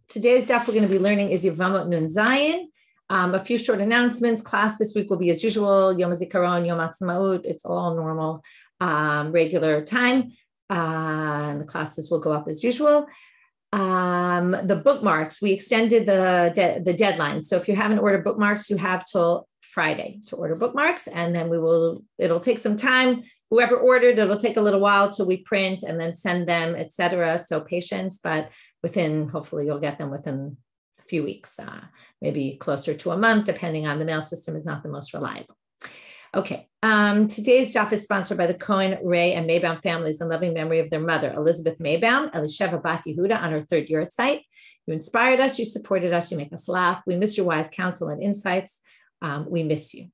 Today's daf we're going to be learning is Yevamot Nun Zayin. A few short announcements. Class this week will be as usual, Yom HaZikaron, Yom HaAtzmaut. It's all normal, regular time. And the classes will go up as usual. The bookmarks, we extended the deadline. So if you haven't ordered bookmarks, you have till Friday to order bookmarks. And then it'll take some time. Whoever ordered, it'll take a little while till we print and then send them, etc. So patience, but hopefully you'll get them within a few weeks, maybe closer to a month, depending on the mail system is not the most reliable. Okay, today's daf is sponsored by the Cohen, Ray, and Maybaum families in loving memory of their mother, Elizabeth Maybaum, Elisheva Bat Yehuda, on her third year at site. You inspired us, you supported us, you make us laugh. We miss your wise counsel and insights. We miss you.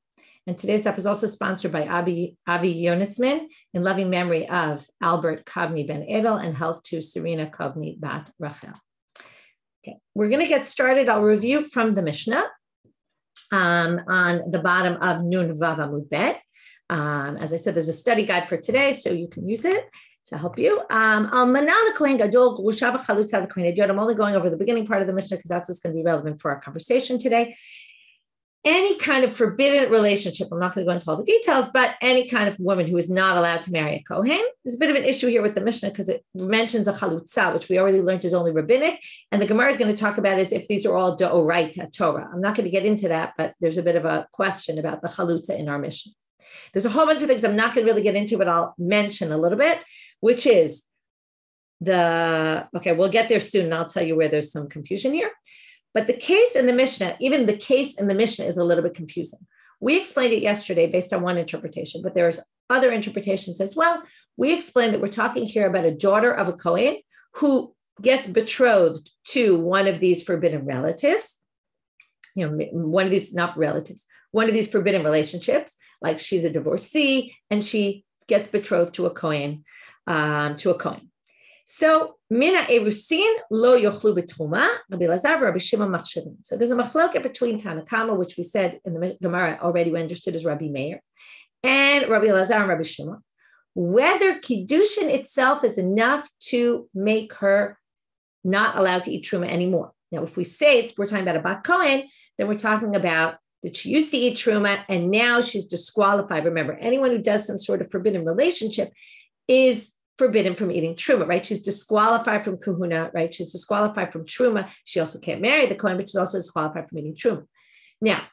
And today's daf is also sponsored by Avi Yonitzman in loving memory of Albert Kovni Ben Edel and health to Serena Kovni Bat Rachel. Okay, we're going to get started. I'll review from the Mishnah on the bottom of Nun Vav Amud Bet. As I said, there's a study guide for today, so you can use it to help you. I'm only going over the beginning part of the Mishnah because that's what's going to be relevant for our conversation today. Any kind of forbidden relationship, I'm not going to go into all the details, but any kind of woman who is not allowed to marry a kohen. There's a bit of an issue here with the Mishnah because it mentions a chalutza, which we already learned is only rabbinic. And the Gemara is going to talk about is if these are all d'oraita Torah. I'm not going to get into that, but there's a bit of a question about the chalutza in our Mishnah. There's a whole bunch of things I'm not going to really get into, but I'll mention a little bit, which is we'll get there soon and I'll tell you where there's some confusion here. But the case in the Mishnah, even the case in the Mishnah is a little bit confusing. We explained it yesterday based on one interpretation, but there's other interpretations as well. We explained that we're talking here about a daughter of a kohen who gets betrothed to one of these forbidden relatives, one of these forbidden relationships, like she's a divorcee and she gets betrothed to a kohen, So, mina erusin lo yochlu betruma, Rabbi Lazar, Rabbi Shimon machshavim. So there's a machloket between Tanakama, which we said in the Gemara already we understood as Rabbi Meir, and Rabbi Lazar and Rabbi Shimon, whether kiddushin itself is enough to make her not allowed to eat truma anymore. Now, if we say we're talking about a bat kohen, then we're talking about that she used to eat truma and now she's disqualified. Remember, anyone who does some sort of forbidden relationship is forbidden from eating truma, right? She's disqualified from kahuna, right? She's disqualified from truma. She also can't marry the kohen, but she's also disqualified from eating truma. Now,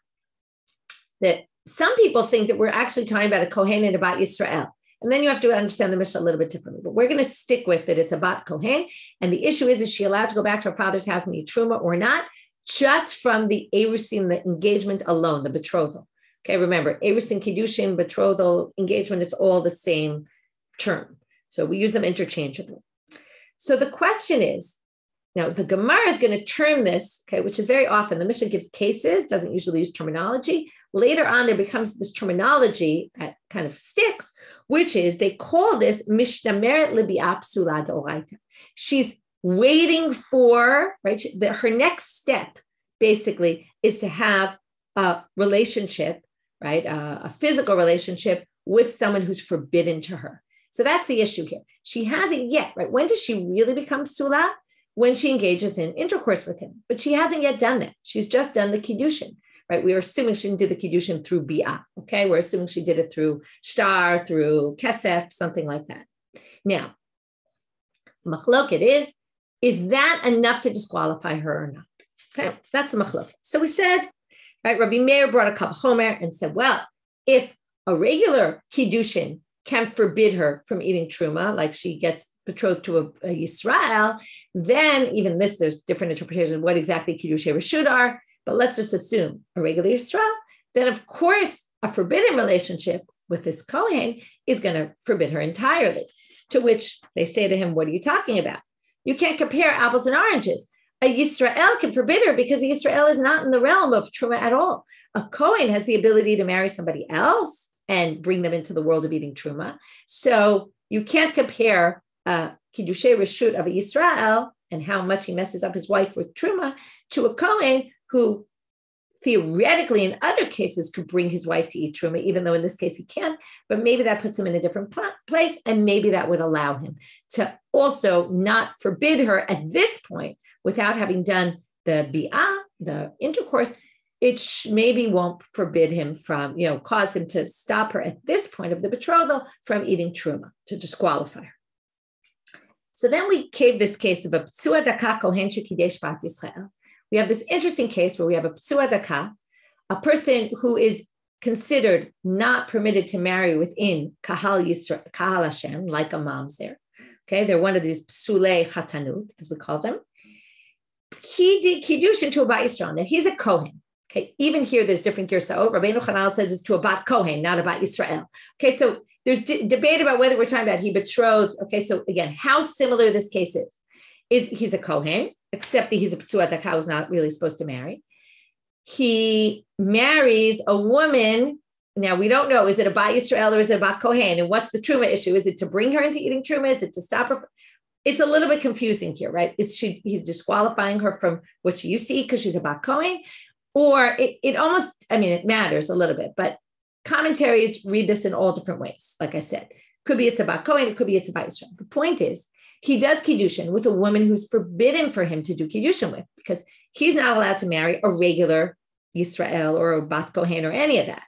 some people think that we're actually talking about a kohen and about Yisrael. And then you have to understand the Mishnah a little bit differently. But we're going to stick with that it's about kohen. And the issue is she allowed to go back to her father's house and eat truma or not? Just from the erusin, the engagement alone, the betrothal. Okay, remember, erusin, kiddushin, betrothal, engagement, it's all the same term. So we use them interchangeably. So the question is, now the Gemara is going to term this, okay, which is very often, the Mishnah gives cases, doesn't usually use terminology. Later on, there becomes this terminology that kind of sticks, which is, they call this mishnameret libi'ah psula d'oraita. She's waiting for, right, her next step basically is to have a relationship, right, a physical relationship with someone who's forbidden to her. So that's the issue here. She hasn't yet, right? When does she really become psula? When she engages in intercourse with him. But she hasn't yet done that. She's just done the kiddushin, right? We are assuming she didn't do the kiddushin through bi'ah, okay? We're assuming she did it through shtar, through kesef, something like that. Now, machloket is that enough to disqualify her or not? Okay, that's the machloket. So we said, right, Rabbi Meir brought a kal v'chomer and said, well, if a regular kiddushin can forbid her from eating truma, like she gets betrothed to a Yisrael, then even this, there's different interpretations of what exactly kiddushay reshut are, but let's just assume a regular Yisrael, then of course a forbidden relationship with this kohen is going to forbid her entirely, to which they say to him, what are you talking about? You can't compare apples and oranges. A Yisrael can forbid her because a Yisrael is not in the realm of truma at all. A kohen has the ability to marry somebody else and bring them into the world of eating truma. So you can't compare kiddushay reshut of a Yisrael and how much he messes up his wife with truma to a kohen who theoretically in other cases could bring his wife to eat truma, even though in this case he can't, but maybe that puts him in a different place and maybe that would allow him to also not forbid her at this point without having done the bi'ah, the intercourse, it maybe won't forbid him from, cause him to stop her at this point of the betrothal from eating truma, to disqualify her. So then we gave this case of a patzua daka kohen shekidesh bat Yisrael. We have this interesting case where we have a patzua daka, a person who is considered not permitted to marry within Kahal Yisrael, Kahal Hashem, like a mamzer. Okay, they're one of these psulei chatanut, as we call them. He did kiddushin to a bat Yisrael. Now he's a kohen. Okay, even here there's different girsaot. Rabbi Yochanan says it's to a bat kohen, not a bat Yisrael. Okay, so there's debate about whether we're talking about he betrothed. Okay, so again, how similar this case is he's a kohen, except that he's a patzua daka who's not really supposed to marry. He marries a woman. Now, we don't know, is it a bat Yisrael or is it a bat kohen? And what's the truma issue? Is it to bring her into eating truma? Is it to stop her? It's a little bit confusing here, right? He's disqualifying her from what she used to eat because she's a bat kohen? Or it matters a little bit, but commentaries read this in all different ways. Like I said, could be it's a bat kohen, it could be it's a bat Yisrael. The point is, he does kiddushin with a woman who's forbidden for him to do kiddushin with, because he's not allowed to marry a regular Yisrael or a bat kohen or any of that.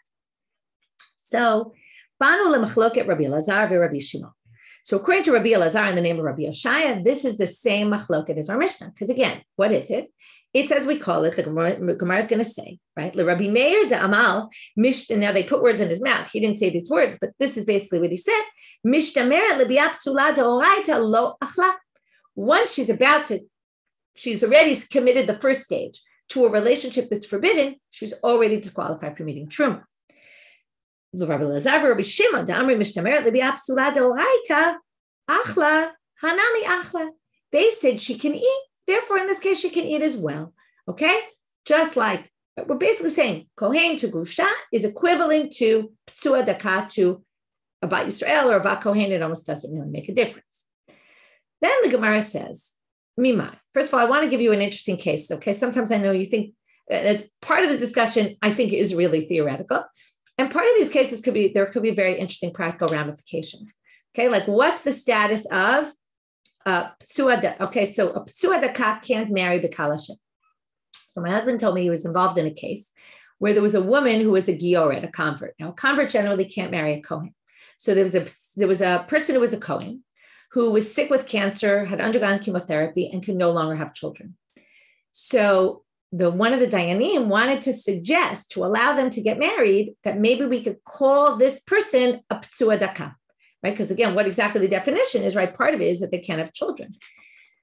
So, banu lemachloket Rabbi Elazar v'Rabbi Shimon. So, according to Rabbi Elazar in the name of Rabbi Oshaya, this is the same machloket as our Mishnah. Because again, what is it? It's as we call it. The Gemara is going to say, right? Le Rabbi Meir de Amal Mishnah. Now they put words in his mouth. He didn't say these words, but this is basically what he said. Mishtameret lebiat psula deoraita lo achla. Once she's already committed the first stage to a relationship that's forbidden, she's already disqualified from eating truma. Rabbi Elazar, Rabbi Shimon, the Amri Mishtameret lebiat psula deoraita achla hanami achla. They said she can eat. Therefore, in this case, she can eat as well. Okay? Just like we're basically saying, kohen to grusha is equivalent to patzua daka to a bat Yisrael or a bat kohen. It almost doesn't really make a difference. Then the Gemara says, mimai. First of all, I want to give you an interesting case. Okay? Sometimes I know you think it's part of the discussion, I think, is really theoretical. And part of these cases could be very interesting practical ramifications. Okay? Like what's the status of okay, so a patzua daka can't marry B'kal Hashem. So my husband told me he was involved in a case where there was a woman who was a gioret, a convert. Now, a convert generally can't marry a kohen. So there was a person who was a kohen who was sick with cancer, had undergone chemotherapy, and could no longer have children. So one of the dayanim wanted to suggest to allow them to get married that maybe we could call this person a patzua daka. Right? Because again, what exactly the definition is, right? Part of it is that they can't have children.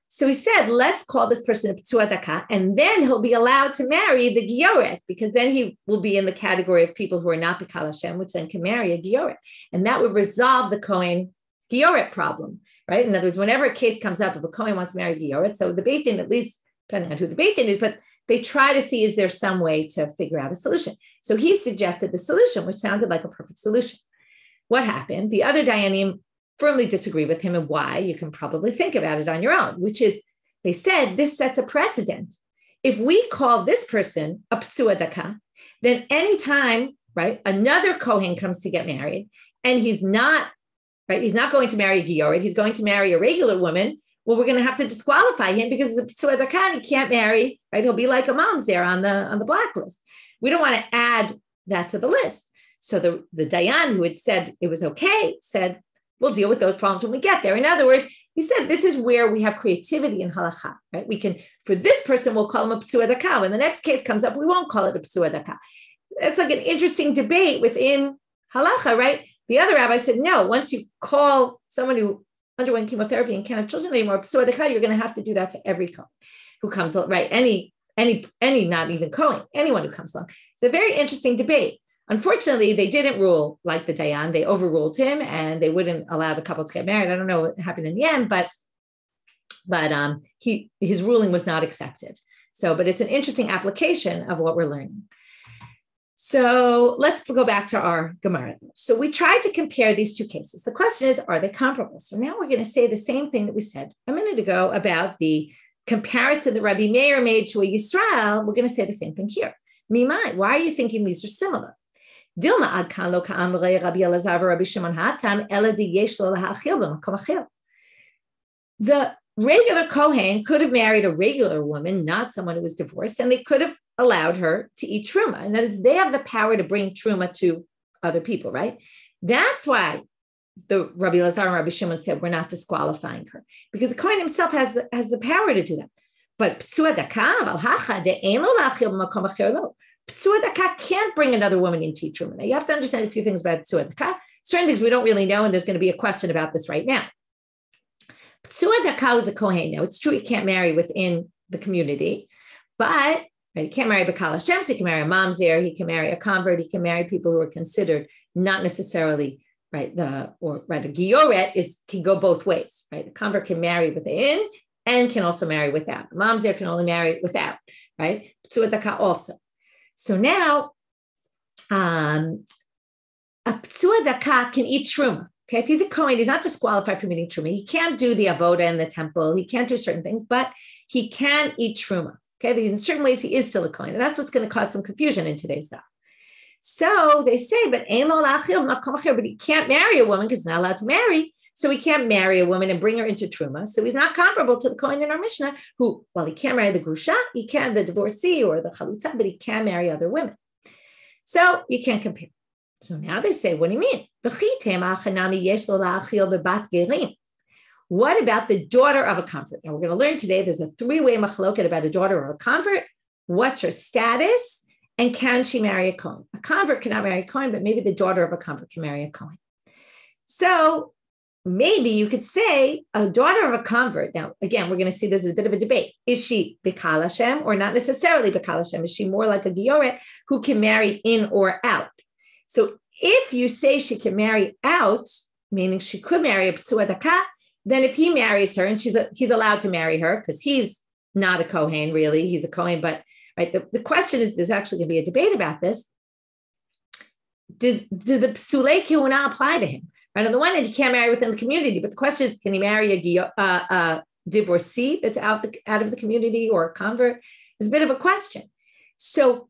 So he said, let's call this person a patzua daka, and then he'll be allowed to marry the gioret, because then he will be in the category of people who are not B'kal Hashem, which then can marry a gioret. And that would resolve the kohen gioret problem, right? In other words, whenever a case comes up, if a kohen wants to marry a gioret, so the Beit Din, at least depending on who the Beit Din is, but they try to see, is there some way to figure out a solution? So he suggested the solution, which sounded like a perfect solution. What happened? The other dayanim firmly disagree with him, and why? You can probably think about it on your own, which is they said this sets a precedent. If we call this person a patzua daka, then anytime, right, another kohen comes to get married, and he's not going to marry a gioret, he's going to marry a regular woman, well, we're going to have to disqualify him because it's a patzua daka and he can't marry, right? He'll be like a mamzer on the blacklist. We don't want to add that to the list. So the dayan who had said it was okay said, we'll deal with those problems when we get there. In other words, he said, this is where we have creativity in halacha, right? We can, for this person, we'll call him a patzua daka. When the next case comes up, we won't call it a patzua daka. It's like an interesting debate within halacha, right? The other rabbi said, no, once you call someone who underwent chemotherapy and can't have children anymore, patzua daka, you're going to have to do that to every kohen who comes, right? Any, not even kohen, anyone who comes along. It's a very interesting debate. Unfortunately, they didn't rule like the dayan. They overruled him, and they wouldn't allow the couple to get married. I don't know what happened in the end, but his ruling was not accepted. But it's an interesting application of what we're learning. So let's go back to our Gemara. So we tried to compare these two cases. The question is, are they comparable? So now we're going to say the same thing that we said a minute ago about the comparison that Rabbi Meir made to a Yisrael. We're going to say the same thing here. Mimai, why are you thinking these are similar? Dilma ad kan lo ka'amrei Rabbi Elazar v'Rabbi Shimon ha'atam ela di yesh lo laha'achil b'makom achil. The regular kohen could have married a regular woman, not someone who was divorced, and they could have allowed her to eat truma. And that is, they have the power to bring truma to other people, right? That's why the Rabbi Elazar and Rabbi Shimon said we're not disqualifying her, because the kohen himself has the power to do that. But patzua daka can't bring another woman into truma. Now you have to understand a few things about patzua daka. Certain things we don't really know, and there's going to be a question about this right now. Patzua daka is a kohen. Now it's true he can't marry within the community, but he can't marry B'kal Hashem, so he can marry a mamzer, he can marry a convert, he can marry people who are considered not necessarily a gioret can go both ways, right? The convert can marry within and can also marry without. The mamzer can only marry without, right? Patzua daka also. So now, a patzua daka can eat truma. Okay, if he's a kohen, he's not disqualified from eating truma. He can't do the avoda in the temple. He can't do certain things, but he can eat truma. Okay, in certain ways, he is still a kohen. And that's what's going to cause some confusion in today's stuff. So they say, but he can't marry a woman because he's not allowed to marry. So he can't marry a woman and bring her into truma. So he's not comparable to the kohen in our Mishnah, who, well, he can't marry the grusha, he can the divorcee or the chalutza, but he can marry other women. So you can't compare. So now they say, what do you mean? What about the daughter of a convert? Now we're going to learn today, there's a three-way machloket about a daughter of a convert. What's her status? And can she marry a kohen? A convert cannot marry a kohen, but maybe the daughter of a convert can marry a kohen. So maybe you could say a daughter of a convert. Now, again, we're going to see this is a bit of a debate. Is she B'kal Hashem or not necessarily B'kal Hashem? Is she more like a gioret who can marry in or out? So if you say she can marry out, meaning she could marry a patzua daka, then if he marries her and he's allowed to marry her because he's not a kohen really, he's a kohen, but right. The question is, there's actually going to be a debate about this. Do the psulei kehuna apply to him? Right. On the one hand, he can't marry within the community, but the question is, can he marry a divorcee that's out of the community or a convert? It's a bit of a question. So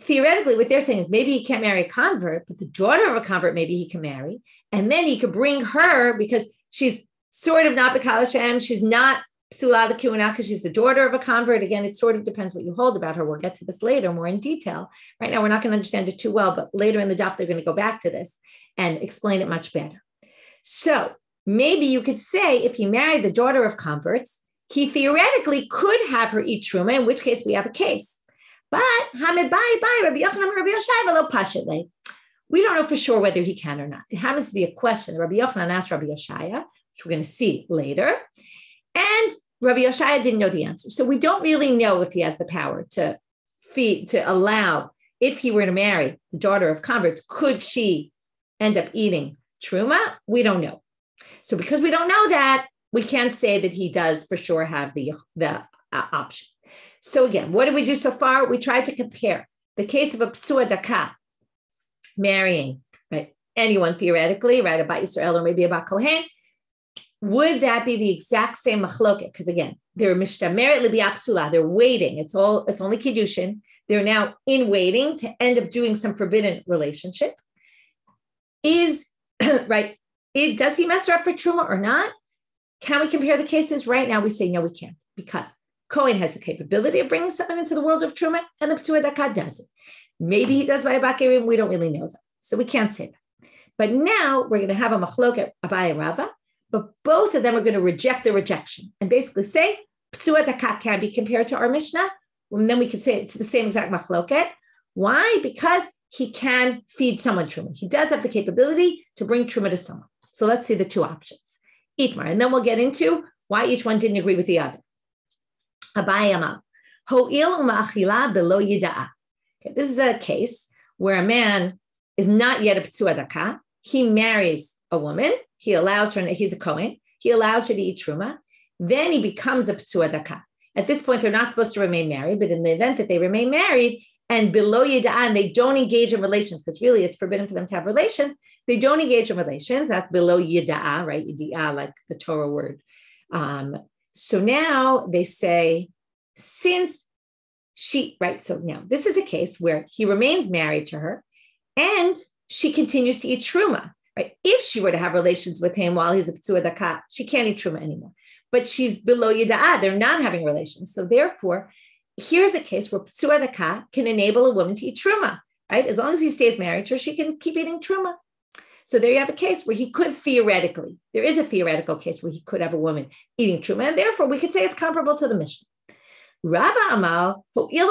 theoretically, what they're saying is maybe he can't marry a convert, but the daughter of a convert, maybe he can marry. And then he could bring her because she's sort of not B'kal Hashem. She's not psula the kehuna because she's the daughter of a convert. Again, it sort of depends what you hold about her. We'll get to this later more in detail. Right now, we're not going to understand it too well, but later in the daf, they're going to go back to this and explain it much better. So maybe you could say if he married the daughter of converts, he theoretically could have her eat truma, in which case we have a case. But Rabbi Yochanan, Rabbi Oshaya, we don't know for sure whether he can or not. It happens to be a question. Rabbi Yochanan asked Rabbi Oshaya, which we're going to see later. And Rabbi Oshaya didn't know the answer. So we don't really know if he has the power to allow, if he were to marry the daughter of converts, could she end up eating truma? We don't know. So because we don't know that, we can't say that he does for sure have the option. So again, what did we do so far? We tried to compare the case of a patzua daka marrying anyone theoretically, right, about Yisrael or maybe about kohen. Would that be the exact same machloket? Because again, they're mishtameret libiapsula. They're waiting. It's only kiddushin. They're now in waiting to end up doing some forbidden relationship. Does he mess her up for truma or not? Can we compare the cases? Right now, we say no, we can't, because kohen has the capability of bringing someone into the world of truma, and the patzua daka doesn't. Maybe he does by Abaye, we don't really know that, so we can't say that. But now we're going to have a machloket Abaye and Rava. But both of them are going to reject the rejection and basically say patzua daka can be compared to our Mishnah. And then we could say it's the same exact machloket. Why? Because he can feed someone truma. He does have the capability to bring truma to someone. So let's see the two options. Itmar, and then we'll get into why each one didn't agree with the other. Abaye amar, ho'il u'ma'achila below yida'a. This is a case where a man is not yet a patzua daka. He marries a woman. He allows her, he's a kohen, he allows her to eat truma. Then he becomes a patzua daka. At this point, they're not supposed to remain married, but in the event that they remain married and below yida'ah, and they don't engage in relations, because really it's forbidden for them to have relations, they don't engage in relations. That's below yida'ah, right? Yida'ah, like the Torah word. So now they say, since she, right? So now this is a case where he remains married to her and she continues to eat truma. Right? If she were to have relations with him while he's a patzua daka, she can't eat truma anymore. but she's below yida'ah. They're not having relations. So therefore, here's a case where patzua daka can enable a woman to eat truma, right? As long as he stays married to her, she can keep eating truma. So there you have a case where he could theoretically, there is a theoretical case where he could have a woman eating truma, and therefore we could say it's comparable to the Mishnah. Rava Amal, do you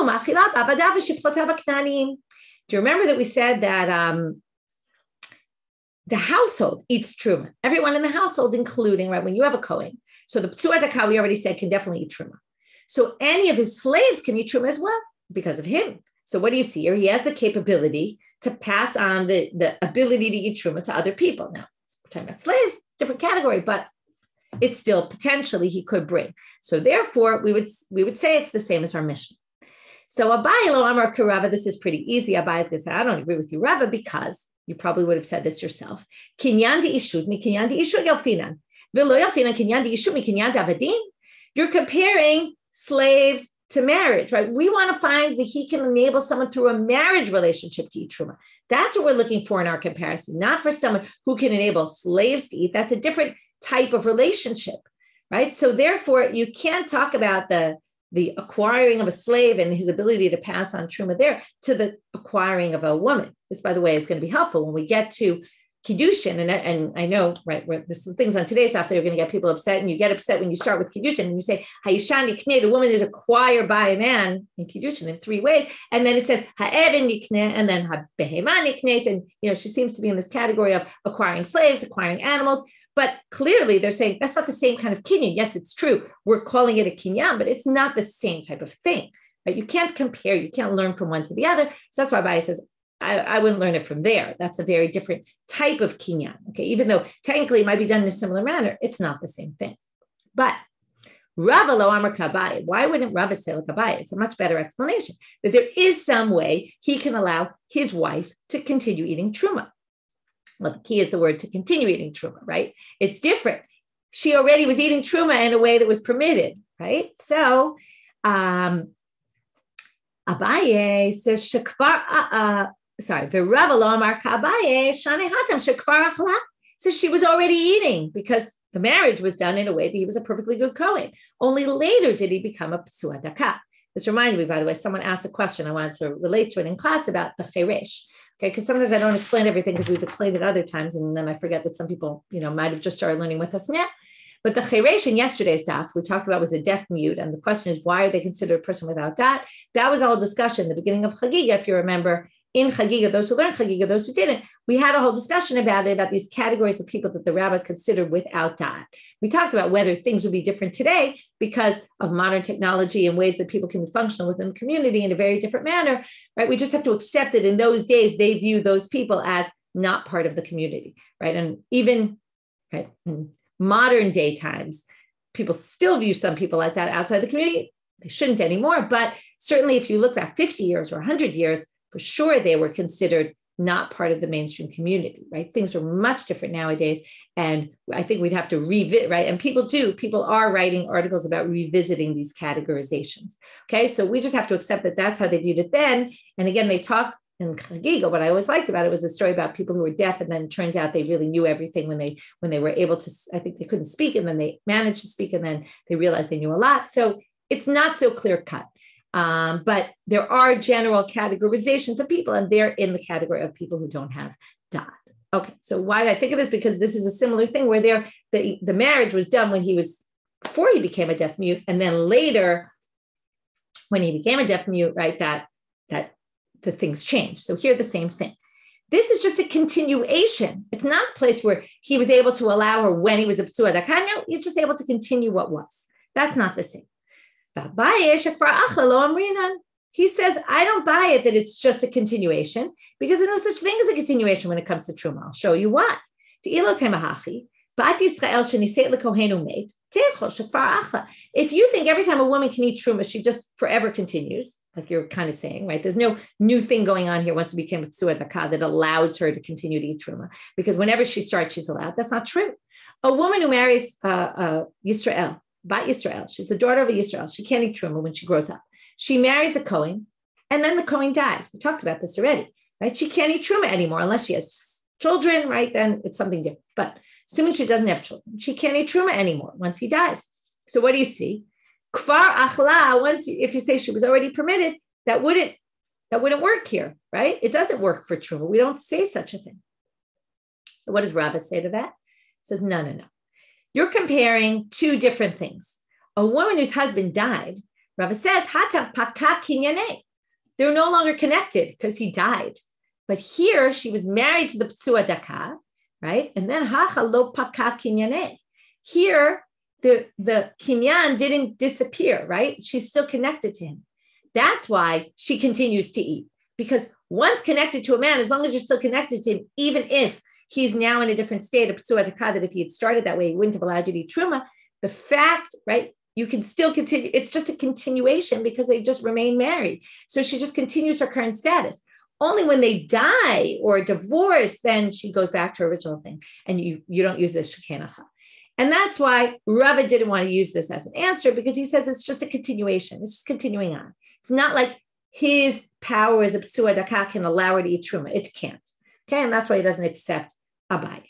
remember that we said that the household eats truma? Everyone in the household, including, right, when you have a kohen. So the patzua daka, we already said, can definitely eat truma. So any of his slaves can eat truma as well because of him. So what do you see here? He has the capability to pass on the ability to eat truma to other people. Now, we're talking about slaves, different category, but it's still potentially he could bring. So therefore, we would say it's the same as our Mishnah. So Abaye lo amar Rava, this is pretty easy. Abaye is going to say, I don't agree with you, Rava, because you probably would have said this yourself. Kinyan di ishut mi kinyan di ishut yalfinan. V'lo yalfinan kinyan di ishut mi kinyan di avadim. You're comparing slaves to marriage, right? We want to find that he can enable someone through a marriage relationship to eat truma. That's what we're looking for in our comparison, not for someone who can enable slaves to eat. That's a different type of relationship, right? So therefore, you can't talk about the acquiring of a slave and his ability to pass on truma there to the acquiring of a woman. This, by the way, is going to be helpful when we get to Kiddushin, and I know, right, there's some things on today's stuff that are going to get people upset, and you get upset when you start with Kiddushin, and you say, Hayishan yikneh, the woman is acquired by a man in Kiddushin in 3 ways, and then it says, Ha'evin yikneh, and then Ha'beheman yikneh, and, she seems to be in this category of acquiring slaves, acquiring animals, but clearly they're saying that's not the same kind of kinyan. Yes, it's true. We're calling it a kinyan, but it's not the same type of thing, right? You can't compare, you can't learn from one to the other. So that's why Abaye says, I wouldn't learn it from there. That's a very different type of kinyan. Okay, even though technically it might be done in a similar manner, it's not the same thing. But Rava lo amar Abaye. Why wouldn't Rava say like Abaye? It's a much better explanation that there is some way he can allow his wife to continue eating truma. Well, the key is the word to continue eating truma, right? It's different. She already was eating truma in a way that was permitted, right? So Abaye says shekvar. Rava lo amar Abaye shane hatam shekvar achla. So she was already eating because the marriage was done in a way that he was a perfectly good kohen. Only later did he become a patzua daka. This reminded me, by the way, someone asked a question. I wanted to relate to it in class about the cheresh. Okay, because sometimes I don't explain everything because we've explained it other times, and then I forget that some people, might have just started learning with us now. But the cheresh in yesterday's daf we talked about was a deaf mute, and the question is, why are they considered a person without dat? That was all discussion in the beginning of Chagiga, if you remember. In Chagiga, those who learned Chagiga, those who didn't, we had a whole discussion about it, about these categories of people that the rabbis considered without dat. We talked about whether things would be different today because of modern technology and ways that people can be functional within the community in a very different manner, right? We just have to accept that in those days, they viewed those people as not part of the community, right? And even right, in modern day times, people still view some people like that outside the community. They shouldn't anymore, but certainly if you look back 50 years or 100 years, for sure, they were considered not part of the mainstream community, right? Things are much different nowadays. And I think we'd have to revisit, right? And people are writing articles about revisiting these categorizations. Okay, so we just have to accept that that's how they viewed it then. And again, they talked in Chagiga. What I always liked about it was a story about people who were deaf, and then it turns out they really knew everything when they were able to. I think they couldn't speak, and then they managed to speak, and then they realized they knew a lot. So it's not so clear cut. But there are general categorizations of people, and they're in the category of people who don't have dat. Okay, so why did I think of this? Because this is a similar thing where the marriage was done before he became a deaf mute, and then later, when he became a deaf mute, right, that the things changed. So here the same thing. This is just a continuation. It's not a place where he was able to allow her when he was a patzua daka. No, he's just able to continue what was. That's not the same. He says, I don't buy it that it's just a continuation because there's no such thing as a continuation when it comes to truma. I'll show you what. If you think every time a woman can eat truma, she just forever continues, like you're kind of saying, right? There's no new thing going on here once it became a patzua daka that allows her to continue to eat truma, because whenever she starts, she's allowed. That's not true. A woman who marries Yisrael, Bat Yisrael, she's the daughter of a Yisrael. She can't eat truma when she grows up. She marries a kohen, and then the kohen dies. We talked about this already, right? She can't eat truma anymore unless she has children, right? Then it's something different. But assuming she doesn't have children, she can't eat truma anymore once he dies. So what do you see? Kfar achla, if you say she was already permitted, that wouldn't work here, right? It doesn't work for truma. We don't say such a thing. So what does Rava say to that? He says, no. You're comparing two different things. A woman whose husband died, Rava says, hata paka kinyane. They're no longer connected because he died. But here she was married to the patzua daka, right? And then hacha lo paka kinyane. Here, the kinyan didn't disappear, right? She's still connected to him. That's why she continues to eat. Because once connected to a man, as long as you're still connected to him, even if he's now in a different state of patzua daka, that if he had started that way, he wouldn't have allowed you to eat truma. The fact, right? You can still continue. It's just a continuation because they just remain married. So she just continues her current status. Only when they die or divorce, then she goes back to her original thing. And you don't use this shekenacha. And that's why Rava didn't want to use this as an answer, because he says it's just a continuation. It's just continuing on. It's not like his power as a patzua daka can allow her to eat truma. It can't. Okay, and that's why he doesn't accept Abaye.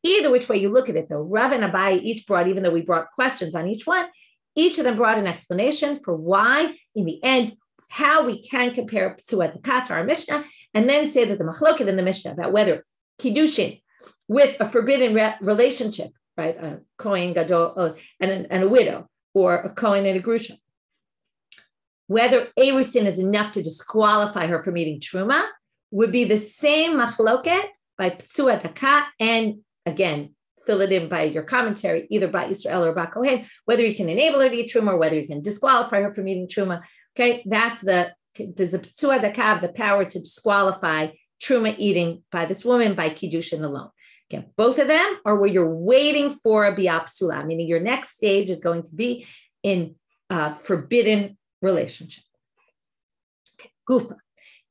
Either which way you look at it, though, Rav and Abaye each brought, even though we brought questions on each one, each of them brought an explanation for why, in the end, how we can compare patzua daka to our Mishnah, and then say that the machloket in the Mishnah about whether kiddushin with a forbidden relationship, right, a kohen gadol and a widow, or a kohen and a grusha, whether erusin is enough to disqualify her from eating truma, would be the same machloket by patzua daka, and again, fill it in by your commentary, either by Yisrael or by kohen, whether you can enable her to eat truma or whether you can disqualify her from eating truma. Okay, does the patzua daka have the power to disqualify truma eating by this woman by kiddushin alone? Again, both of them are where you're waiting for a biapsula, meaning your next stage is going to be in forbidden relationship. Okay, gufa.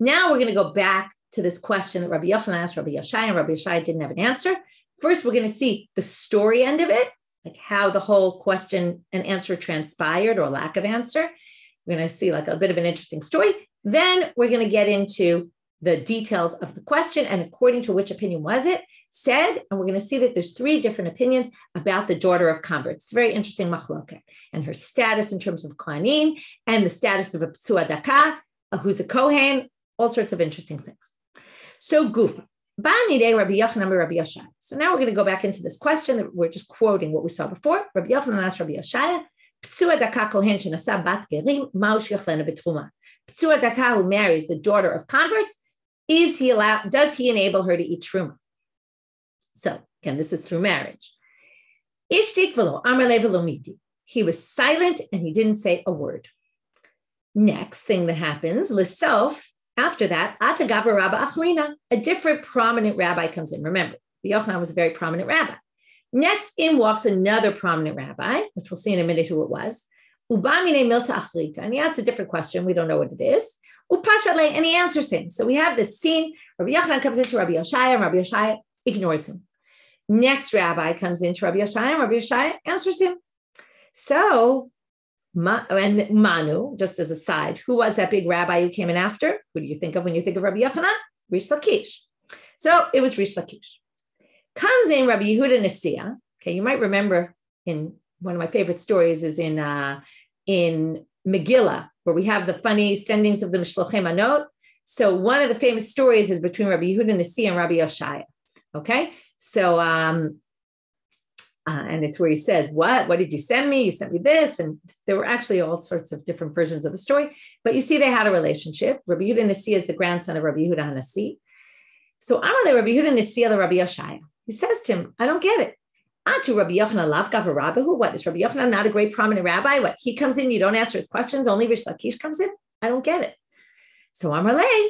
Now we're going to go back to this question that Rabbi Yochanan asked Rabbi Oshaya, and Rabbi Oshaya didn't have an answer. First, we're going to see the story end of it, like how the whole question and answer transpired or lack of answer. We're going to see like a bit of an interesting story. Then we're going to get into the details of the question and according to which opinion was it said. And we're going to see that there's three different opinions about the daughter of converts. It's a very interesting machloket and her status in terms of kohanim and the status of a patzua daka, who's a kohen, all sorts of interesting things. So gufa. Rabbi Yochanan Rabbi Oshaya. So now we're going to go back into this question that we're just quoting what we saw before. Rabbi Yochanan asked Rabbi Oshaya, patzua daka kohen shenasa bat gerim, ma'u sheyachlena betruma. Patzua daka who marries the daughter of converts, does he enable her to eat truma? So again, this is through marriage. Ishtik v'lo amar le v'lo midi. He was silent and he didn't say a word. Next thing that happens, l'sof, after that, atagav rabba achrina, a different prominent rabbi comes in. Remember, Yochanan was a very prominent rabbi. Next in walks another prominent rabbi, which we'll see in a minute who it was. Ubamine milta achrita, and he asks a different question. We don't know what it is. Upashale, and he answers him. So we have this scene. Rabbi Yochanan comes into Rabbi Oshaya, and Rabbi Oshaya ignores him. Next rabbi comes into Rabbi Oshaya, and Rabbi Oshaya answers him. So, and Manu, just as a side, who was that big rabbi who came in after? Who do you think of when you think of Rabbi Yochanan? Rish Lakish. So it was Rish Lakish. Comes in Rabbi Yehuda Nasiya. Okay, you might remember in one of my favorite stories is in Megillah, where we have the funny sendings of the Mishlochei Manot. So one of the famous stories is between Rabbi Yehuda Nasiya and Rabbi Oshaya. Okay, so and it's where he says, what did you send me? You sent me this. And there were actually all sorts of different versions of the story. But you see, they had a relationship. Rabbi Yehuda Nasiya is the grandson of Rabbi Yehuda HaNasi. So Amalei Rabbi Yehuda Nasiya the Rabbi Oshaya. He says to him, I don't get it. Atu Rabbi Yochanan lav gav Rabbahu. What, is Rabbi Yochanan not a great prominent rabbi? What, he comes in, you don't answer his questions, only Rish Lakish comes in? I don't get it. So Amalei,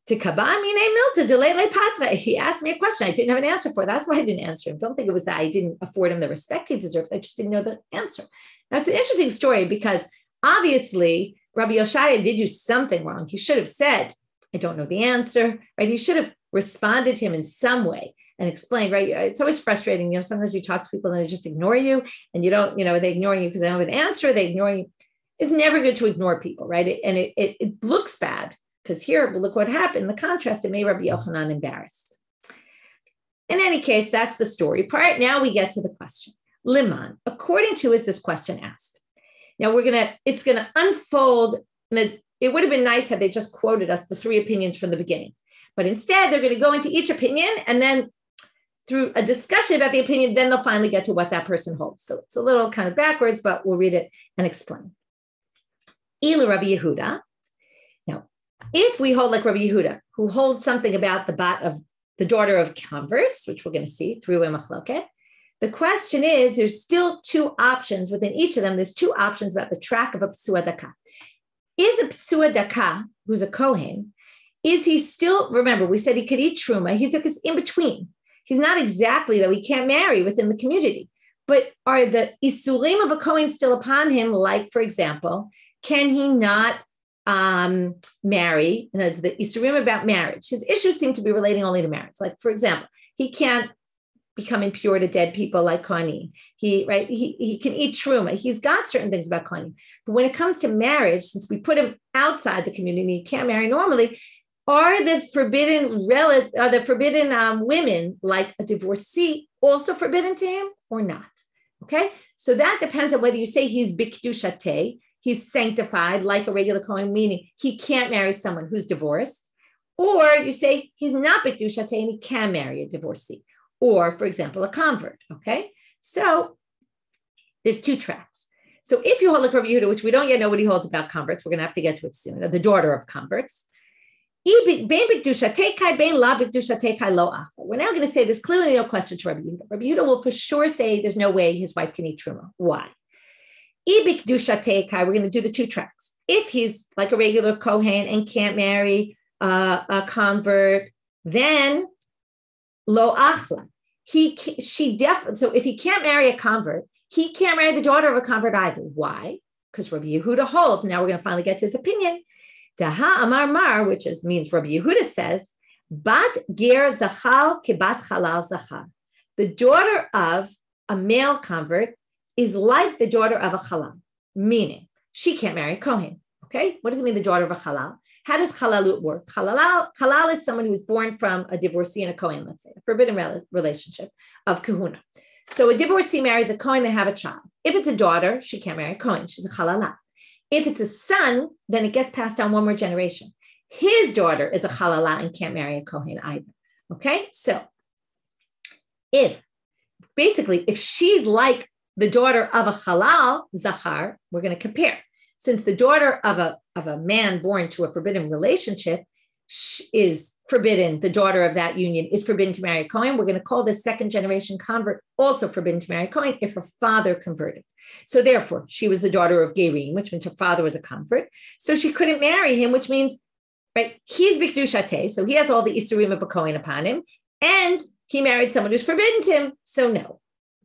to kaba mine milta delay patra. He asked me a question I didn't have an answer for. That's why I didn't answer him. Don't think it was that I didn't afford him the respect he deserved. I just didn't know the answer. Now, it's an interesting story because obviously Rabbi Oshaya did do something wrong. He should have said, I don't know the answer, right? He should have responded to him in some way and explained, right? It's always frustrating. Sometimes you talk to people and they just ignore you and you don't, they ignore you because they don't have an answer. They ignore you. It's never good to ignore people, right? And it looks bad. Because here, look what happened. The contrast, it made Rabbi Yochanan embarrassed. In any case, that's the story part. Now we get to the question. liman, according to is this question asked. Now it's gonna unfold, and it would have been nice had they just quoted us the three opinions from the beginning. But instead, they're going to go into each opinion, and then through a discussion about the opinion, then they'll finally get to what that person holds. So it's a little kind of backwards, but we'll read it and explain. Ilu Rabbi Yehuda. Now, if we hold like Rabbi Yehuda, who holds something about the daughter of converts, which we're going to see through a machloket, the question is, there's still two options within each of them. There's two options about the track of a patzua daka. Is a patzua daka, who's a kohen, is he still, remember, we said he could eat truma. He's at this in between. He's not exactly, though, he can't marry within the community. But are the isurim of a kohen still upon him? Like, for example, can he not marry? And the isurim about marriage. His issues seem to be relating only to marriage. Like, for example, he can't become impure to dead people like kohanim. He can eat truma. He's got certain things about kohanim. But when it comes to marriage, since we put him outside the community, he can't marry normally. Are the forbidden women, like a divorcee, also forbidden to him or not? Okay, so that depends on whether you say he's bikdushatei, he's sanctified like a regular kohen, meaning he can't marry someone who's divorced, or you say he's not bikdushatei and he can marry a divorcee, or, for example, a convert. Okay, so there's two tracks. So if you hold like Rabbi Yehuda, which we don't yet know what he holds about converts, we're going to have to get to it soon, the daughter of converts. We're now going to say there's clearly no question to Rabbi Yehuda. Rabbi Yehuda will for sure say there's no way his wife can eat truma. Why? We're going to do the two tracks. If he's like a regular kohen and can't marry a convert, then lo achla. So if he can't marry a convert, he can't marry the daughter of a convert either. Why? Because Rabbi Yehuda holds. Now we're going to finally get to his opinion. Daha amar mar, which means Rabbi Yehuda says, bat ger zachal kebat halal zachar. The daughter of a male convert is like the daughter of a halal, meaning she can't marry a kohen. Okay, what does it mean, the daughter of a halal? How does halalut work? Halal is someone who's born from a divorcee and a kohen, let's say, a forbidden relationship of kahuna. So a divorcee marries a kohen, they have a child. If it's a daughter, she can't marry a kohen, she's a halala. If it's a son, then it gets passed down one more generation. His daughter is a halala and can't marry a kohen either. Okay, so if she's like the daughter of a halal zachar, we're going to compare. Since the daughter of a man born to a forbidden relationship is forbidden, the daughter of that union is forbidden to marry a kohen, we're going to call the second generation convert also forbidden to marry a kohen if her father converted. So therefore, she was the daughter of Gerim, which means her father was a convert. So she couldn't marry him, which means, right, he's bikdushatei, so he has all the isurim of a kohen upon him, and he married someone who's forbidden to him. So no,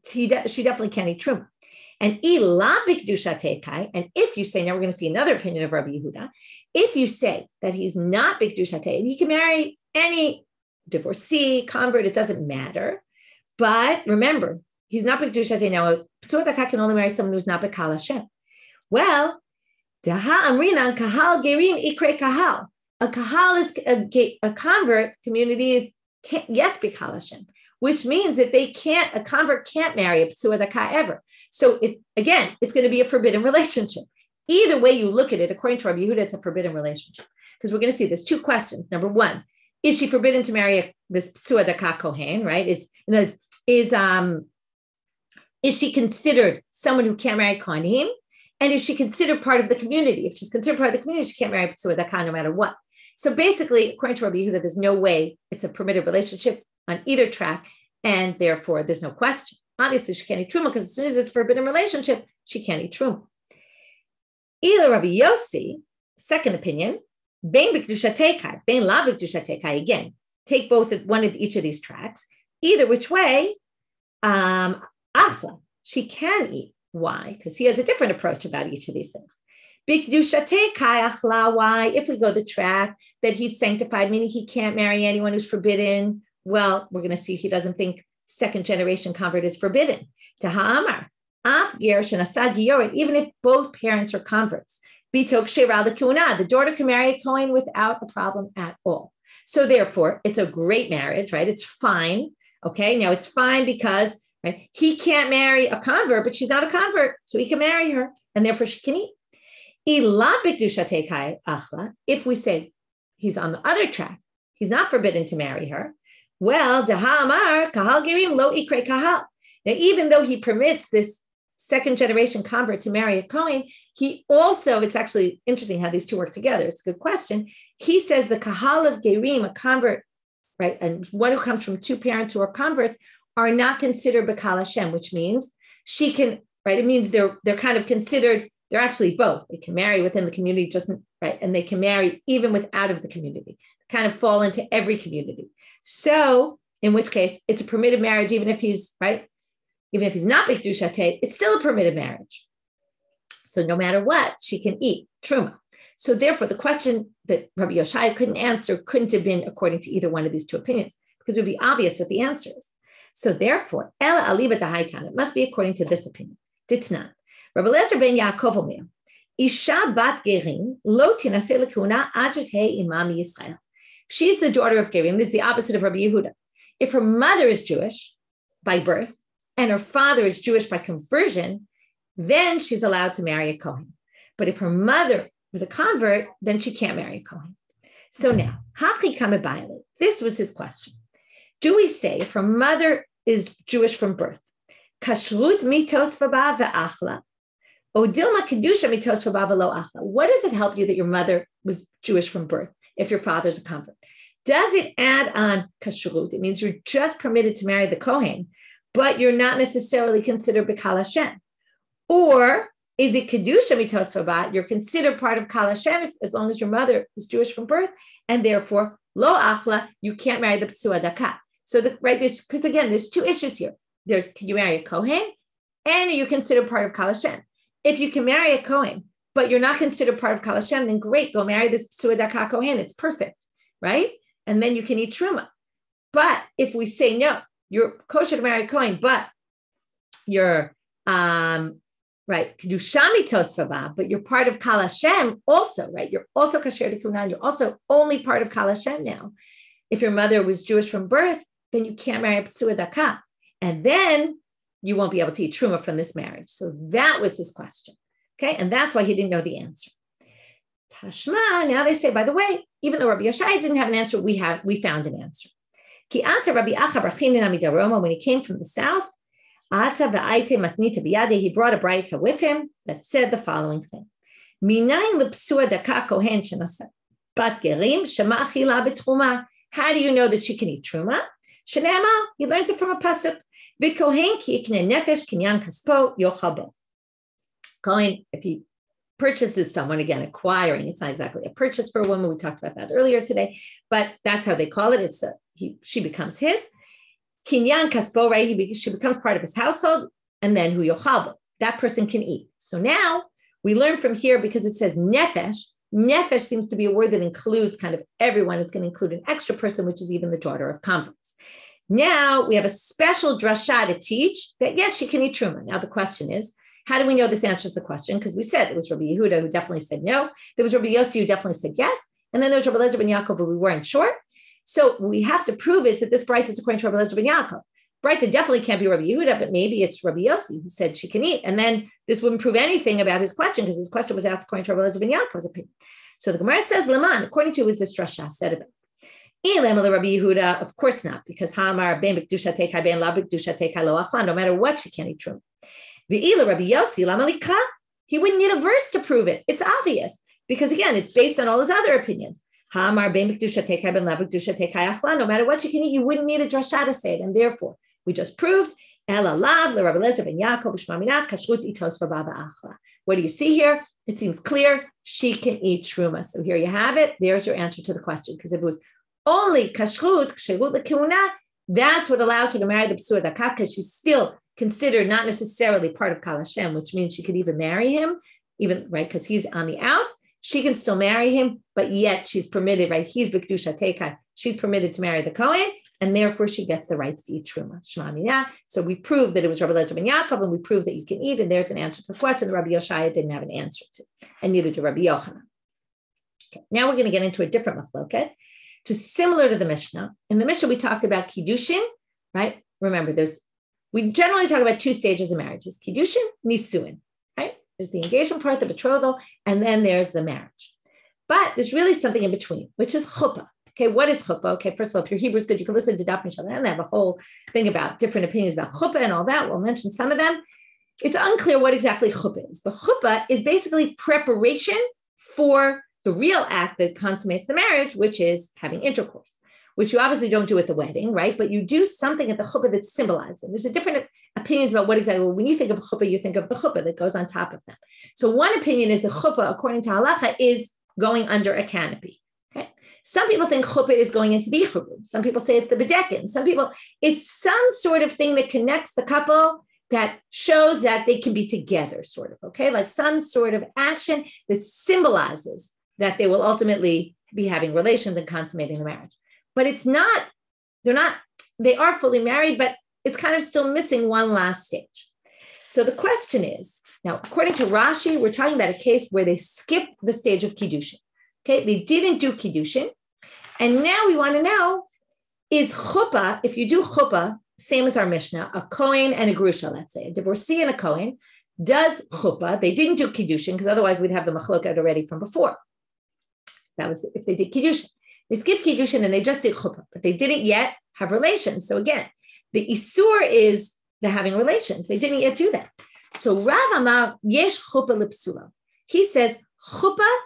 she definitely can't eat truma. And ila bikdushatei kai, and if you say, now we're going to see another opinion of Rabbi Yehuda, if you say that he's not bikdushatei, and he can marry any divorcee, convert, it doesn't matter. But remember, he's not bikdushatei. Now, a patzua daka can only marry someone who's not b'kal Hashem. Well, daha amrinan kahal gerim ikre kahal. A kahal is a convert community is yes b'kal Hashem, which means that a convert can't marry a patzua daka ever. So if, again, it's going to be a forbidden relationship. Either way you look at it, according to Rabbi Yehuda, it's a forbidden relationship. Because we're going to see there's two questions. Number one, is she forbidden to marry this patzua daka kohen, right? Is she considered someone who can't marry kohanim? And is she considered part of the community? If she's considered part of the community, she can't marry patzua daka no matter what. So basically, according to Rabbi Yehuda, there's no way it's a permitted relationship on either track, and therefore there's no question. Obviously, she can't eat truma because as soon as it's a forbidden relationship, she can't eat truma. Either Rabbi Yossi, second opinion, bein bikdushatei kai, bein la bikdushatei kai, again, take one of each of these tracks. Either which way, achla, she can eat. Why? Because he has a different approach about each of these things. Bikdushatei kai achla, why? If we go the track that he's sanctified, meaning he can't marry anyone who's forbidden, well, we're going to see he doesn't think second generation convert is forbidden. Taha'amar, af ger shenasa gioret, even if both parents are converts. Bitok sheral the kuna, the daughter can marry a kohen without a problem at all. So therefore, it's a great marriage, right? It's fine. Okay, now it's fine because right? He can't marry a convert, but she's not a convert, so he can marry her, and therefore she can eat. If we say he's on the other track, he's not forbidden to marry her. Well, now, even though he permits this second generation convert to marry a kohen, he also, it's actually interesting how these two work together. It's a good question. He says the kahal of gerim, a convert, right, and one who comes from two parents who are converts, are not considered b'kal Hashem, which means she can, right? It means they're kind of considered, they're actually both. They can marry within the community, just right, and they can marry even out of the community, kind of fall into every community. So, in which case, it's a permitted marriage, even if he's right, even if he's not b'kedushat, it's still a permitted marriage. So, no matter what, she can eat truma. So, therefore, the question that Rabbi Oshaya couldn't answer couldn't have been according to either one of these two opinions, because it would be obvious what the answer is. So, therefore, Ela aliba dahaitan, it must be according to this opinion. Ditnan. Rabbi Lezer ben Yaakov Omer, Isha bat gerim lo tinaseh lekuna ad sheteh imam Yisrael. She's the daughter of gerim. This is the opposite of Rabbi Yehuda. If her mother is Jewish by birth and her father is Jewish by conversion, then she's allowed to marry a kohen. But if her mother was a convert, then she can't marry a kohen. So now, Hachi Kame Baile, this was his question. Do we say if her mother is Jewish from birth, kashrut mitos v'ba ve'achla, o dilma kedusha mitos v'ba ve'lo achla? What does it help you that your mother was Jewish from birth if your father's a convert? Does it add on kashrut? It means you're just permitted to marry the kohen, but you're not necessarily considered b'kal Hashem. Or is it kedusha mitos v'ba? You're considered part of kal Hashem as long as your mother is Jewish from birth, and therefore lo achla, you can't marry the patzua daka. So because again, there's two issues here. There's, can you marry a kohen, and are you considered part of kal Hashem? If you can marry a kohen, but you're not considered part of kal Hashem, then great, go marry this patzua daka kohen. It's perfect, right? And then you can eat truma. But if we say no, you're kosher to marry a kohen, but you're right, kedusha mitos v'ba, but you're part of kal Hashem also, right? You're also kasher to kunan. You're also only part of kal Hashem now. If your mother was Jewish from birth, then you can't marry a patzua daka. And then you won't be able to eat truma from this marriage. So that was his question. Okay. And that's why he didn't know the answer. Tashma, now they say, by the way, even though Rabbi Yoshaya didn't have an answer, we found an answer. Ki ata Rabbi Acha brachim midaroma, when he came from the south, ata va'aite matnita biyade, he brought a braita with him that said the following thing. Minayin lepsua daka kohen shenasa bat gerim shema achila betruma. How do you know that she can eat truma? Shenema, he learns it from a pasuk. V'kohen ki ikne nefesh kinyan kaspo yochabo. Kohen, if he purchases someone, again, acquiring, it's not exactly a purchase for a woman. We talked about that earlier today, but that's how they call it. It's she becomes his. Kinyan kaspo, right? She becomes part of his household, and then hu yochabo, that person can eat. So now we learn from here, because it says nefesh. Nefesh seems to be a word that includes kind of everyone. It's going to include an extra person, which is even the daughter of converts. Now we have a special drasha to teach that, yes, she can eat truma. Now the question is, how do we know this answers the question? Because we said it was Rabbi Yehuda who definitely said no. There was Rabbi Yossi who definitely said yes. And then there was Rabbi Lezer ben Yaakov who we weren't sure. So what we have to prove is that this braita is according to Rabbi Lezer ben Yaakov. Braita definitely can't be Rabbi Yehuda, but maybe it's Rabbi Yossi who said she can eat. And then this wouldn't prove anything about his question, because his question was asked according to Rabbi Lezer ben Yaakov's opinion. So the Gemara says, Leman, according to who is this drasha said about? Rabbi Yehuda, of course not, because Hamar ben b'kedusha tekai ben la b'kedusha tekai lo achlan. No matter what, she can't eat truma. V'ila Rabbi Yossi lama likra. He wouldn't need a verse to prove it. It's obvious, because again, it's based on all his other opinions. Hamar ben b'kedusha tekai ben la b'kedusha tekai achlan. No matter what she can eat, you wouldn't need a drasha to say it, and therefore we just proved. Ela lav le Rabbi Lezer ben Yaakov u'shmaminat kashrut itos v'ba achla. What do you see here? It seems clear. She can eat truma. So here you have it. There's your answer to the question. Because if it was only kashrut lekuna, that's what allows her to marry the patzua daka, because she's still considered not necessarily part of kal Hashem, which means she could even marry him, even right, because he's on the outs. She can still marry him, but yet she's permitted, right? He's b'kedusha tekai. She's permitted to marry the kohen, and therefore she gets the rights to eat truma. So we proved that it was Rabbi Lezer ben Yaakov, and we proved that you can eat, and there's an answer to the question that Rabbi Oshaya didn't have an answer to, and neither did Rabbi Yochanan. Okay, now we're going to get into a different machloket, to similar to the Mishnah. In the Mishnah, we talked about kiddushin, right? Remember, we generally talk about two stages of marriages: kiddushin, nisuin. Right? There's the engagement part, the betrothal, and then there's the marriage. But there's really something in between, which is chuppah. Okay, what is chuppah? Okay, first of all, if your Hebrew is good, you can listen to Daf and Shalom, and they have a whole thing about different opinions about chuppah and all that. We'll mention some of them. It's unclear what exactly chuppah is, but chuppah is basically preparation for the real act that consummates the marriage, which is having intercourse, which you obviously don't do at the wedding, right? But you do something at the chuppah that's symbolizing. There's a different opinions about what exactly, well, when you think of chuppah, you think of the chuppah that goes on top of them. So one opinion is the chuppah, according to halacha, is going under a canopy. Okay. Some people think chuppah is going into the room. Some people say it's the bedekin. Some people, it's some sort of thing that connects the couple that shows that they can be together, sort of, okay? Like some sort of action that symbolizes that they will ultimately be having relations and consummating the marriage. But it's not, they are fully married, but it's kind of still missing one last stage. So the question is, now, according to Rashi, we're talking about a case where they skipped the stage of kiddushin. Okay, they didn't do kiddushin. And now we want to know, is chuppah, if you do chuppah, same as our Mishnah, a kohen and a grusha, let's say, a divorcee and a kohen, does chuppah. They didn't do kiddushin because otherwise we'd have the machloket already from before. That was if they did kiddushin. They skipped kiddushin and they just did chuppah, but they didn't yet have relations. So again, the isur is the having relations. They didn't yet do that. So Rav Amar yesh chuppah lipsula. He says chuppah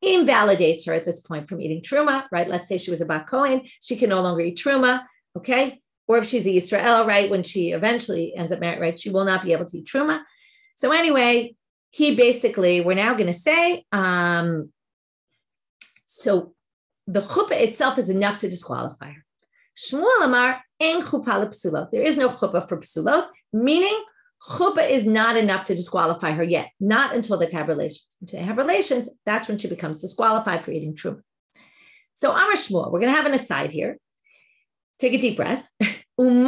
invalidates her at this point from eating truma, right? Let's say she was a bat kohen, she can no longer eat truma, okay? Or if she's a Yisrael, right, when she eventually ends up married, right, she will not be able to eat truma. So anyway, he basically, we're now going to say, so the chuppah itself is enough to disqualify her. Shmuel Amar en chuppah lepsulot. There is no chuppah for psulot, meaning chuppah is not enough to disqualify her yet, not until they have relations. Until they have relations, that's when she becomes disqualified for eating truma. So Amar Shmuel, we're going to have an aside here. Take a deep breath. This is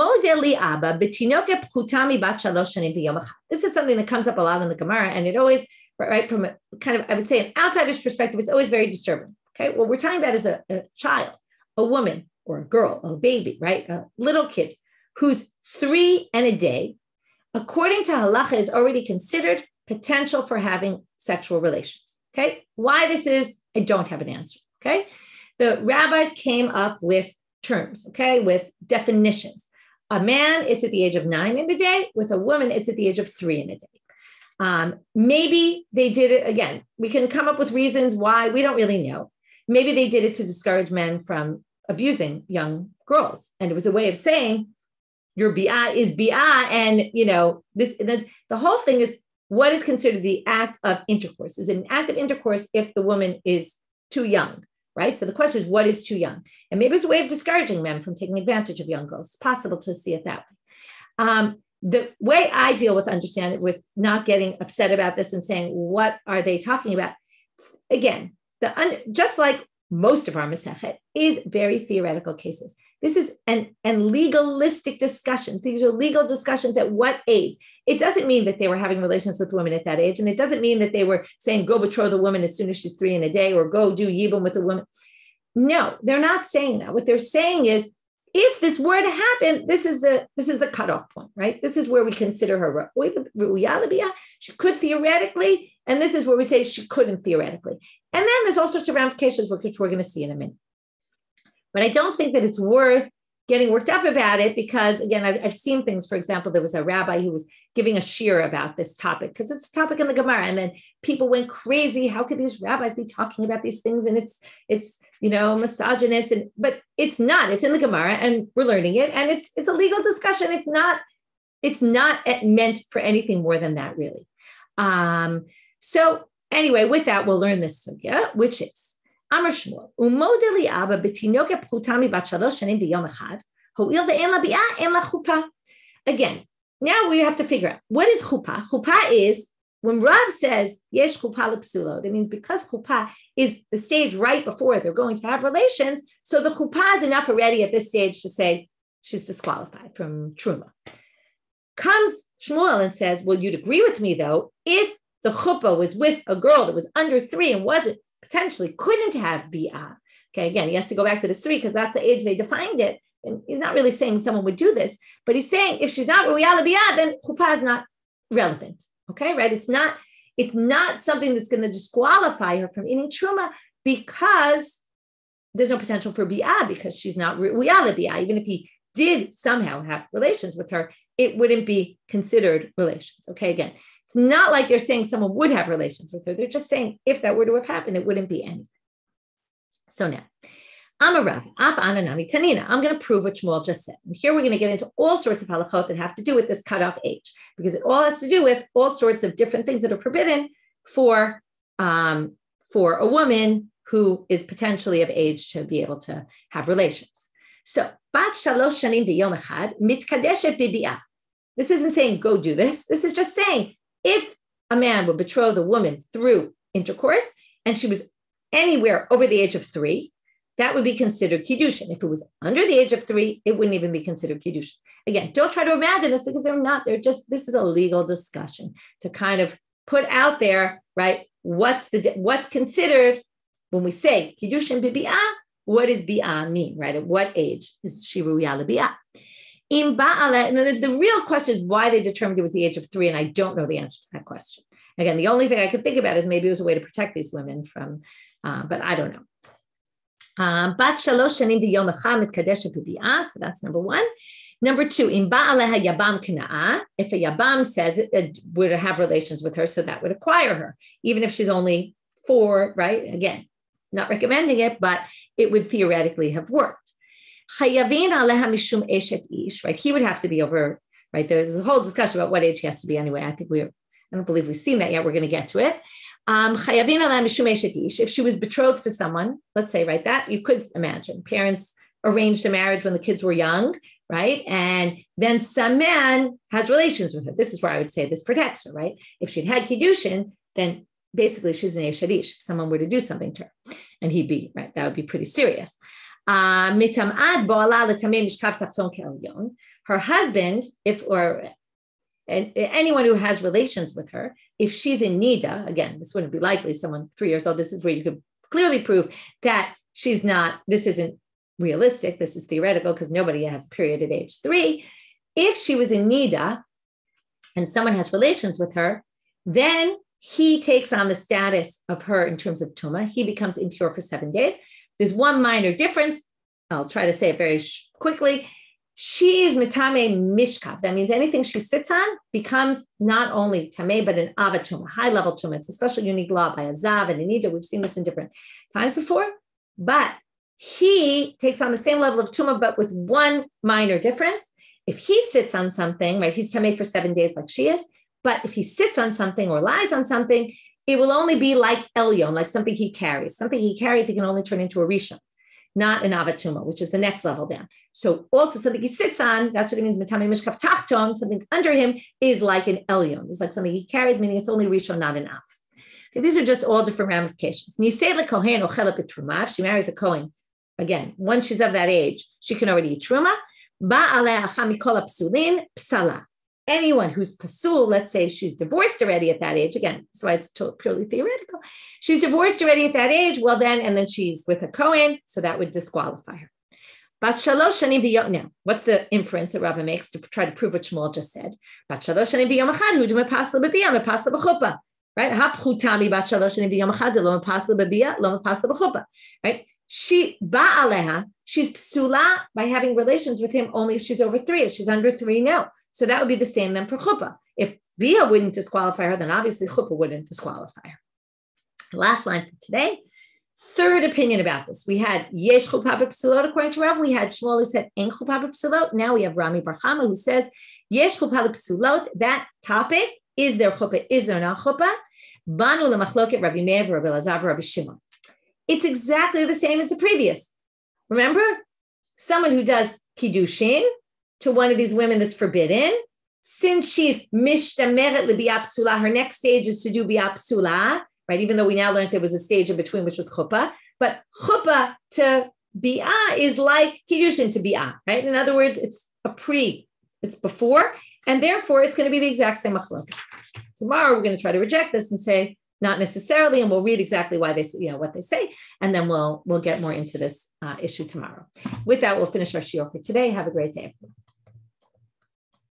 something that comes up a lot in the Gemara, and it always, right, from a kind of, I would say, an outsider's perspective, it's always very disturbing. Okay, what we're talking about is a child, a woman, or a girl, a baby, right, a little kid who's 3 and a day, according to halacha, is already considered potential for having sexual relations. Okay, why this is, I don't have an answer. Okay, the rabbis came up with terms, okay, with definitions. A man, it's at the age of 9 in a day. With a woman, it's at the age of 3 in a day. Maybe they did it, again, we can come up with reasons why, we don't really know. Maybe they did it to discourage men from abusing young girls. And it was a way of saying, your bi'ah is bi'ah. And, you know, the whole thing is what is considered the act of intercourse. Is it an act of intercourse if the woman is too young? Right? So the question is, what is too young? And maybe it's a way of discouraging men from taking advantage of young girls. It's possible to see it that way. The way I deal with understand it, with not getting upset about this and saying, what are they talking about? Again, just like most of our Masechet is very theoretical cases. This is and legalistic discussions. These are legal discussions at what age? It doesn't mean that they were having relations with women at that age. And it doesn't mean that they were saying, go betroth a woman as soon as she's 3 in a day, or go do yibum with a woman. No, they're not saying that. What they're saying is, if this were to happen, this is the cutoff point, right? This is where we consider her. She could theoretically, and this is where we say she couldn't theoretically. And then there's all sorts of ramifications, which we're going to see in a minute. But I don't think that it's worth getting worked up about it because, again, I've seen things. For example, there was a rabbi who was giving a shiur about this topic because it's a topic in the Gemara, and then people went crazy. How could these rabbis be talking about these things? And it's you know, misogynist, but it's not. It's in the Gemara, and we're learning it, and it's a legal discussion. It's not meant for anything more than that, really. So anyway, with that, we'll learn this sugya, which is Amar Shmuel, umodeli Abba betinoke pchutami bat 3 shanim b'yom echad, ho'il ve'en la bi'ah en la chuppah. Again, now we have to figure out, what is chuppah? Chuppah is, when Rav says, yesh chuppah l'psulot, it means because chuppah is the stage right before they're going to have relations, so the chuppah is enough already at this stage to say she's disqualified from truma. Comes Shmuel and says, well, you'd agree with me, though, if the chuppah was with a girl that was under 3 and wasn't, potentially couldn't have bi'ah, Okay, again, he has to go back to this 3 because that's the age they defined it. And he's not really saying someone would do this, but he's saying if she's not ru'ya l'biyah, then chuppah is not relevant. Okay, right? It's not something that's going to disqualify her from eating truma because there's no potential for biyah because she's not ru'ya l'biyah. Even if he did somehow have relations with her, it wouldn't be considered relations. Okay, again, it's not like they're saying someone would have relations with her. They're just saying if that were to have happened, it wouldn't be anything. So now, I'm a Rav, af ananami tanina. I'm going to prove what Shmuel just said. And here we're going to get into all sorts of halachot that have to do with this cutoff age, because it all has to do with all sorts of different things that are forbidden for a woman who is potentially of age to be able to have relations. So, bat shalosh shanim b'yom echad mitkadeshet b'bi'ah. This isn't saying go do this. This is just saying if a man would betroth a woman through intercourse and she was anywhere over the age of 3, that would be considered kiddushin. If it was under the age of 3, it wouldn't even be considered kiddushin. Again, don't try to imagine this because they're not. They're just, this is a legal discussion to kind of put out there, right? What's considered when we say kiddushin b'bi'ah? What does bi'ah mean, right? At what age is she ru'ya l'bi'ah? And then there's the real question is why they determined it was the age of 3, and I don't know the answer to that question. Again, the only thing I could think about is maybe it was a way to protect these women from, but I don't know. Bat shalosh shanim b'yom echad mitkadeshet b'bi'ah. So that's number 1. Number 2, in ba'aleha yabam k'na'ah, if a yabam says it would have relations with her, so that would acquire her, even if she's only 4, right? Again, not recommending it, but it would theoretically have worked. Chayavin aleha mishum eshet ish, right? He would have to be over, right? There's a whole discussion about what age he has to be anyway. I don't believe we've seen that yet. We're going to get to it. Chayavin aleha mishum eshet ish. If she was betrothed to someone, let's say, right, that you could imagine parents arranged a marriage when the kids were young, right? And then some man has relations with her. This is where I would say this protects her, right? If she'd had kiddushin, then basically she's an eshet ish. If someone were to do something to her, and he'd be, right, that would be pretty serious. Her husband, anyone who has relations with her, if she's in nida, again, this wouldn't be likely, someone 3 years old, this is where you could clearly prove that she's not, this isn't realistic, this is theoretical because nobody has a period at age 3. If she was in nida and someone has relations with her, then he takes on the status of her in terms of truma. He becomes impure for 7 days. There's one minor difference. I'll try to say it very quickly. She is mitame mishkav. That means anything she sits on becomes not only tameh, but an ava truma, high-level truma. It's a special unique law by a zav and a nida. We've seen this in different times before. But he takes on the same level of truma, but with one minor difference. If he sits on something, right, he's tameh for 7 days like she is. But if he sits on something or lies on something, it will only be like elyon, like something he carries. Something he carries, he can only turn into a rishon, not an avatuma, which is the next level down. So also something he sits on, that's what it means, mitame mishkav tachton, something under him is like an elyon. It's like something he carries, meaning it's only rishon, not an av. Okay, these are just all different ramifications. Nisei lekohen ochelek betruma. If she marries a kohen, again, once she's of that age, she can already eat truma. Ba'aleh acha mikol hapsulin psala. Anyone who's pasul, let's say she's divorced already at that age, again, that's why it's purely theoretical. She's divorced already at that age, well then, and then she's with a kohen, so that would disqualify her. Bat shalosh shanim b'yom. Now, what's the inference that Rava makes to try to prove what Shmuel just said? Bat shalosh shanim b'yom echad hu mepasla b'biyah mepasla b'chuppah. Right? Hapchutami bat shalosh shanim b'yom echad lo mepasla b'biyah lo mepasla b'chuppah. Right? She ba'aleha, she's psula by having relations with him only if she's over 3. If she's under 3, no. So that would be the same then for chuppah. If biyah wouldn't disqualify her, then obviously chuppah wouldn't disqualify her. Last line for today. Third opinion about this. We had yesh chuppah b'psilot according to Rav. We had Shmuel who said en chuppah b'psilot. Now we have Rami Bar Chama who says yesh chuppah b'psilot. That topic, is there chuppah, is there not chuppah? Banu lemachloket Rabbi Meir, Rabbi Elazar, Rabbi Shimon. It's exactly the same as the previous. Remember, someone who does kiddushin to one of these women that's forbidden, since she's mishtameret l'biyah psula, her next stage is to do biyah psula, right? Even though we now learned there was a stage in between, which was chuppah, but chuppah to biyah is like kiddushin to biyah, right? In other words, it's before, and therefore it's going to be the exact same machlok. Tomorrow we're going to try to reject this and say not necessarily, and we'll read exactly why they, what they say, and then we'll get more into this issue tomorrow. With that, we'll finish our shiur for today. Have a great day, everyone.